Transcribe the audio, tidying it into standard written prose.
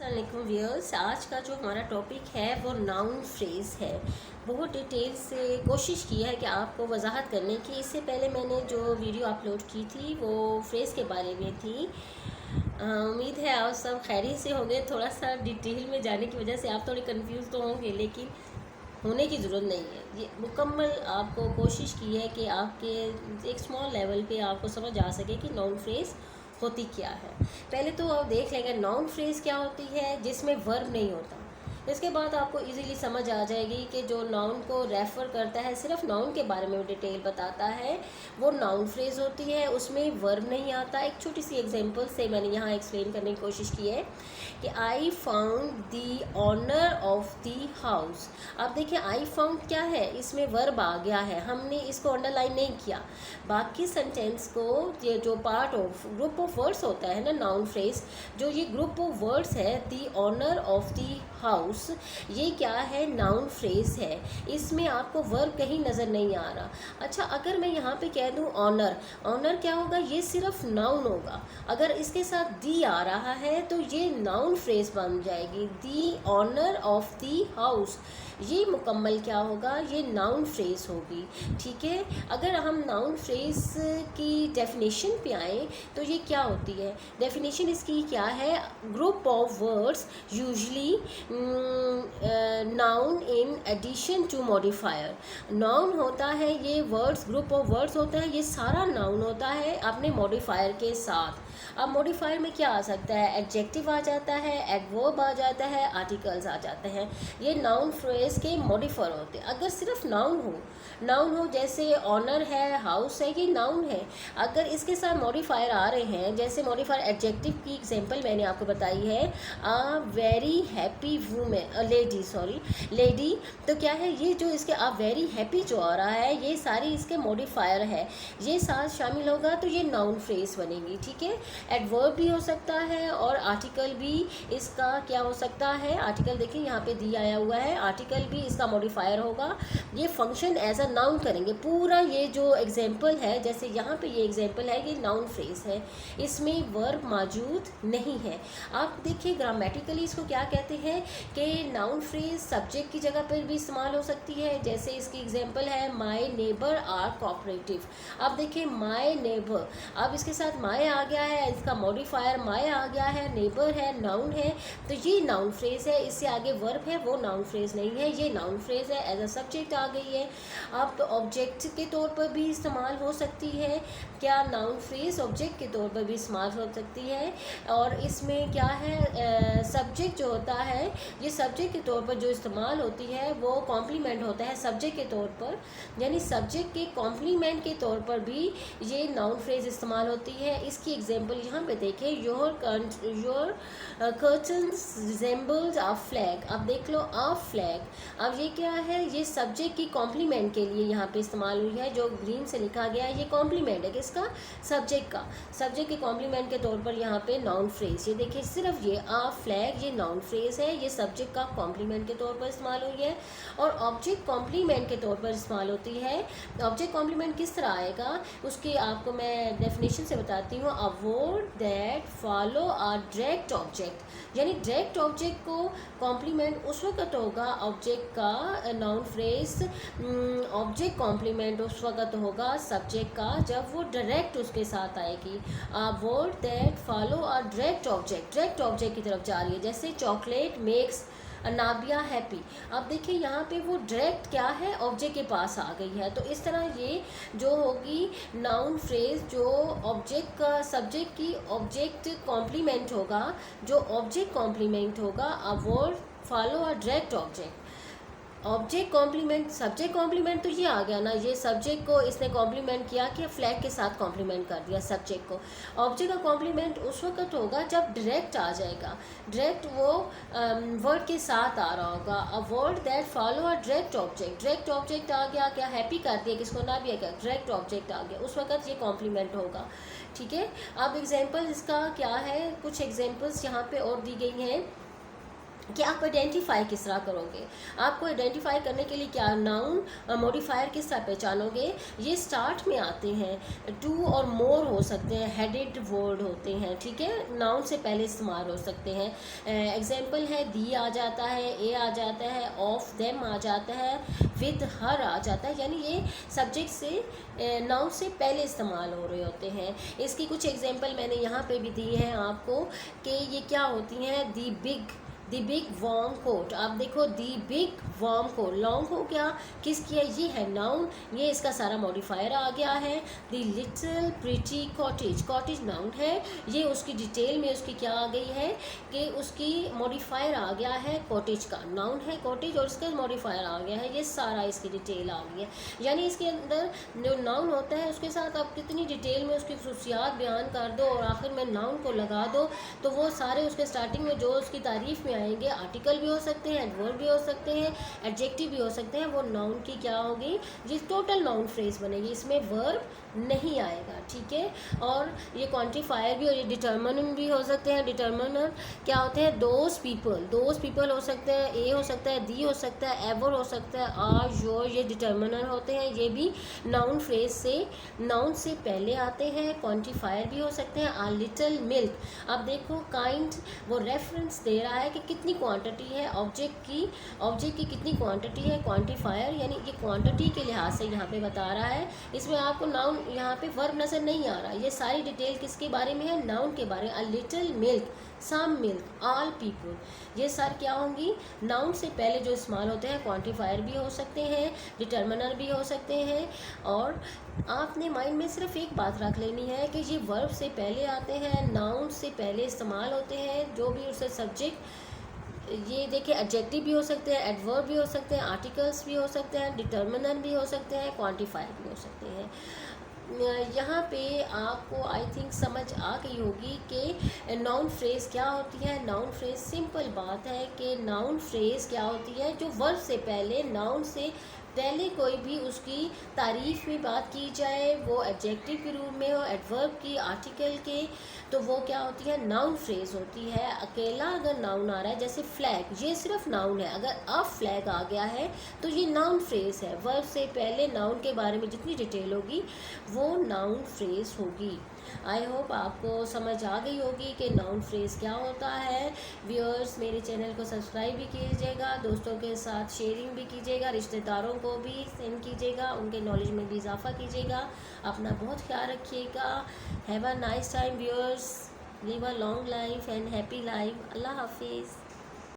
अस्सलाम व्यूअर्स। आज का जो हमारा टॉपिक है वो नाउन फ्रेज़ है। बहुत डिटेल से कोशिश की है कि आपको वजाहत करने की। इससे पहले मैंने जो वीडियो अपलोड की थी वो फ्रेज़ के बारे में थी। उम्मीद है आप सब खैरियत से होंगे। थोड़ा सा डिटेल में जाने की वजह से आप थोड़े कंफ्यूज तो होंगे, लेकिन होने की ज़रूरत नहीं है। ये मुकम्मल आपको कोशिश की है कि आपके एक स्मॉल लेवल पे आपको समझ आ सके कि नाउन फ्रेज़ होती क्या है। पहले तो आप देख लेंगे नाउन फ्रेज़ क्या होती है, जिसमें वर्ब नहीं होता। इसके बाद आपको इजीली समझ आ जाएगी कि जो नाउन को रेफ़र करता है, सिर्फ नाउन के बारे में डिटेल बताता है, वो नाउन फ्रेज़ होती है। उसमें वर्ब नहीं आता। एक छोटी सी एग्जांपल से मैंने यहाँ एक्सप्लेन करने की कोशिश की है कि I found the honour of the house. अब देखिए आई फाउंड क्या है, इसमें वर्ब आ गया है, हमने इसको अंडरलाइन नहीं किया। बाकी सेंटेंस को ये जो part of group of words होता है ना नाउन फ्रेज, जो ये ग्रुप ऑफ वर्ड्स है दी ऑनर ऑफ दी हाउस, ये क्या है, नाउन फ्रेज है। इसमें आपको वर्ब कहीं नज़र नहीं आ रहा। अच्छा, अगर मैं यहाँ पे कह दूँ ऑनर, ऑनर क्या होगा, ये सिर्फ नाउन होगा। अगर इसके साथ दी आ रहा है तो ये नाउन फ्रेज बन जाएगी, दी ऑनर ऑफ दी हाउस। ये मुकम्मल क्या होगा, ये नाउन फ्रेज होगी। ठीक है, अगर हम नाउन फ्रेज की डेफिनेशन पे आए तो ये क्या होती है, डेफिनेशन इसकी क्या है, group of words usually noun in addition to modifier. Noun होता है ये वर्ड्स, ग्रुप ऑफ वर्ड्स होता है, ये सारा नाउन होता है अपने मॉडिफायर के साथ। अब मॉडिफायर में क्या आ सकता है, एडजेक्टिव आ जाता है, एडवर्ब आ जाता है, आर्टिकल्स आ जाते हैं। ये नाउन फ्रेज के मॉडिफायर होते हैं। अगर सिर्फ नाउन हो जैसे ऑनर है, हाउस है, ये नाउन है। अगर इसके साथ मॉडिफायर आ रहे हैं, जैसे मॉडिफायर एडजेक्टिव की एग्जांपल मैंने आपको बताई है, a very happy women, lady, तो क्या है, ये जो इसके अ वेरी हैप्पी जो आ रहा है, ये सारी इसके मॉडिफायर है, ये साथ शामिल होगा तो ये नाउन फ्रेज बनेगी। ठीक है, एडवर्ब भी हो सकता है और आर्टिकल भी इसका क्या हो सकता है, आर्टिकल देखिए यहाँ पे दी आया हुआ है, आर्टिकल भी इसका मॉडिफायर होगा। ये फंक्शन एज अ नाउन करेंगे पूरा। ये जो एग्जांपल है, जैसे यहाँ पे ये एग्जांपल है, ये नाउन फ्रेज है, इसमें वर्ब मौजूद नहीं है। आप देखिए ग्रामेटिकली इसको क्या कहते हैं कि नाउन फ्रेज सब्जेक्ट की जगह पर भी इस्तेमाल हो सकती है। जैसे इसकी एग्जांपल है, माय नेबर आर कोऑपरेटिव। अब देखिए माय नेबर, अब इसके साथ माय आ गया है, इसका मॉडिफायर माय आ गया है, नेबर है, नाउन है, तो ये नाउन फ्रेज है। इससे आगे वर्ब है, वो नाउन फ्रेज नहीं है, ये नाउन फ्रेज है, एज अ सब्जेक्ट आ गई है। अब तो ऑब्जेक्ट के तौर पर भी इस्तेमाल हो सकती है। क्या नाउन फ्रेज ऑब्जेक्ट के तौर पर भी इस्तेमाल हो सकती है। और इसमें क्या है, सब्जेक्ट जो होता है, ये सब्जेक्ट के तौर पर जो इस्तेमाल होती है वो कॉम्प्लीमेंट होता है सब्जेक्ट के तौर पर, यानी सब्जेक्ट के कॉम्प्लीमेंट के तौर पर भी ये नाउन फ्रेज इस्तेमाल होती है। इसकी एग्जांपल यहाँ पे देखें, your curtains resembles a flag. अब देख लो अ फ्लैग, अब ये क्या है, ये सब्जेक्ट की कॉम्प्लीमेंट के लिए यहाँ पे इस्तेमाल हुई है। जो ग्रीन से लिखा गया है ये कॉम्प्लीमेंट है किसका, सब्जेक्ट का, सब्जेक्ट के कॉम्प्लीमेंट के तौर पर यहाँ पे नाउन फ्रेज, ये देखिए सिर्फ ये अ फ्लैग, ये नाउन फ्रेज है, ये सब्जेक्ट का कॉम्प्लीमेंट के तौर पर इस्तेमाल हुई है। और ऑब्जेक्ट कॉम्प्लीमेंट के तौर पर इस्तेमाल होती है। ऑब्जेक्ट कॉम्प्लीमेंट किस तरह आएगा, उसकी आपको मैं डेफिनेशन से बताती हूँ। अ word that follow a direct object, यानी डायरेक्ट ऑब्जेक्ट को कॉम्प्लीमेंट उस वक्त होगा ऑब्जेक्ट का, नाउन फ्रेज ऑब्जेक्ट कॉम्प्लीमेंट उस वक्त होगा सब्जेक्ट का जब वो डायरेक्ट उसके साथ आएगी। अ word that follow a direct object की तरफ जा रही है, जैसे चॉकलेट मेक्स नाबिया हैप्पी। अब देखिए यहाँ पे वो डायरेक्ट क्या है, ऑब्जेक्ट के पास आ गई है। तो इस तरह ये जो होगी नाउन फ्रेज, जो ऑब्जेक्ट का सब्जेक्ट की ऑब्जेक्ट कॉम्प्लीमेंट होगा, जो ऑब्जेक्ट कॉम्प्लीमेंट होगा, a word follow a direct object. Object complement, subject complement तो ये आ गया ना, ये सब्जेक्ट को इसने कॉम्प्लीमेंट किया कि फ्लैग के साथ कॉम्प्लीमेंट कर दिया सब्जेक्ट को। ऑब्जेक्ट का कॉम्प्लीमेंट उस वक्त होगा जब डायरेक्ट आ जाएगा, डायरेक्ट वो वर्ड के साथ आ रहा होगा। A word that follow a direct object आ गया, क्या हैप्पी कर दिया किसको, ना भी क्या, डायरेक्ट ऑब्जेक्ट आ गया, उस वक्त ये कॉम्प्लीमेंट होगा। ठीक है, अब एग्जाम्पल इसका क्या है, कुछ एग्जाम्पल्स यहाँ पे और दी गई हैं। कि आप आइडेंटिफाई किस तरह करोगे। आपको आइडेंटिफाई करने के लिए क्या नाउन मॉडिफायर किस तरह पहचानोगे, ये स्टार्ट में आते हैं, टू और मोर हो सकते हैं, हेडेड वर्ड होते हैं, ठीक है, नाउन से पहले इस्तेमाल हो सकते हैं। एग्जांपल है दी आ जाता है, ए आ जाता है, ऑफ देम आ जाता है, विद हर आ जाता है, यानी ये सब्जेक्ट से नाउन से पहले इस्तेमाल हो रहे होते हैं। इसकी कुछ एग्जांपल मैंने यहाँ पे भी दी है आपको कि ये क्या होती हैं। दी बिग वार्म कोट, आप देखो the big warm coat, long हो गया, किसकी है, ये है नाउन, ये इसका सारा मॉडिफायर आ गया है। The little pretty cottage, cottage noun है, ये उसकी डिटेल में उसकी क्या आ गई है कि उसकी मॉडिफायर आ गया है, कॉटेज का नाउन है कॉटेज और इसका मॉडिफायर आ गया है, ये सारा इसकी डिटेल आ गई है। यानी इसके अंदर जो नाउन होता है उसके साथ आप कितनी डिटेल में उसकी खसूसियात बयान कर दो और आखिर में नाउन को लगा दो, तो वो सारे उसके स्टार्टिंग में जो उसकी तारीफ में आएंगे, आर्टिकल भी हो सकते हैं, एडवर्ब भी हो सकते हैं, एडजेक्टिव भी हो सकते हैं, वो नाउन की क्या होगी, जिस टोटल नाउन फ्रेज बनेगी, इसमें वर्ब नहीं आएगा, ठीक है। और ये क्वांटिफायर भी और ये डिटर्मिनेंट भी हो सकते हैं। डिटर्मिनेंट क्या होते हैं, दोज पीपल हो सकते हैं, ए हो सकता है, दी हो सकता है, एवर हो सकता है, आर योर, ये डिटर्मिनेंट होते हैं, ये भी नाउन फ्रेज से नाउन से पहले आते हैं। क्वांटिफायर भी हो सकते हैं। आ लिटिल मिल्क, अब देखो काइंड वो रेफरेंस दे रहा है कि कितनी क्वांटिटी है ऑब्जेक्ट की कितनी क्वांटिटी है। क्वांटिफायर यानी ये क्वांटिटी के लिहाज से यहाँ पे बता रहा है, इसमें आपको नाउन यहाँ पे वर्ब नज़र नहीं आ रहा, ये सारी डिटेल किसके बारे में है, नाउन के बारे में। A little milk, some milk, all people, ये सार क्या होंगी, नाउन से पहले जो इस्तेमाल होते हैं। क्वांटिफायर भी हो सकते हैं, डिटर्मिनर भी हो सकते हैं। और आपने माइंड में सिर्फ एक बात रख लेनी है कि ये वर्ब से पहले आते हैं, नाउन से पहले इस्तेमाल होते हैं, जो भी उससे सब्जेक्ट, ये देखिए एडजेक्टिव भी हो सकते हैं, एडवर्ब भी हो सकते हैं, आर्टिकल्स भी हो सकते हैं, डिटर्मिनेंट भी हो सकते हैं, क्वांटिफायर भी हो सकते हैं। यहाँ पे आपको आई थिंक समझ आ गई होगी कि नाउन फ्रेज क्या होती है। नाउन फ्रेज सिंपल बात है कि नाउन फ्रेज क्या होती है, जो वर्ब से पहले, नाउन से पहले कोई भी उसकी तारीफ में बात की जाए, वो एडजेक्टिव के रूप में हो, एडवर्ब की, आर्टिकल के, तो वो क्या होती है, नाउन फ्रेज होती है। अकेला अगर नाउन आ रहा है, जैसे फ्लैग, ये सिर्फ नाउन है, अगर अ फ्लैग आ गया है तो ये नाउन फ्रेज है। वर्ब से पहले नाउन के बारे में जितनी डिटेल होगी वो नाउन फ्रेज होगी। आई होप आपको समझ आ गई होगी कि नाउन फ्रेज क्या होता है। व्यूअर्स, मेरे चैनल को सब्सक्राइब भी कीजिएगा, दोस्तों के साथ शेयरिंग भी कीजिएगा, रिश्तेदारों को भी सेंड कीजिएगा, उनके नॉलेज में भी इजाफा कीजिएगा। अपना बहुत ख्याल रखिएगा। Have a nice time viewers, live a long life and happy life. अल्लाह हाफिज़।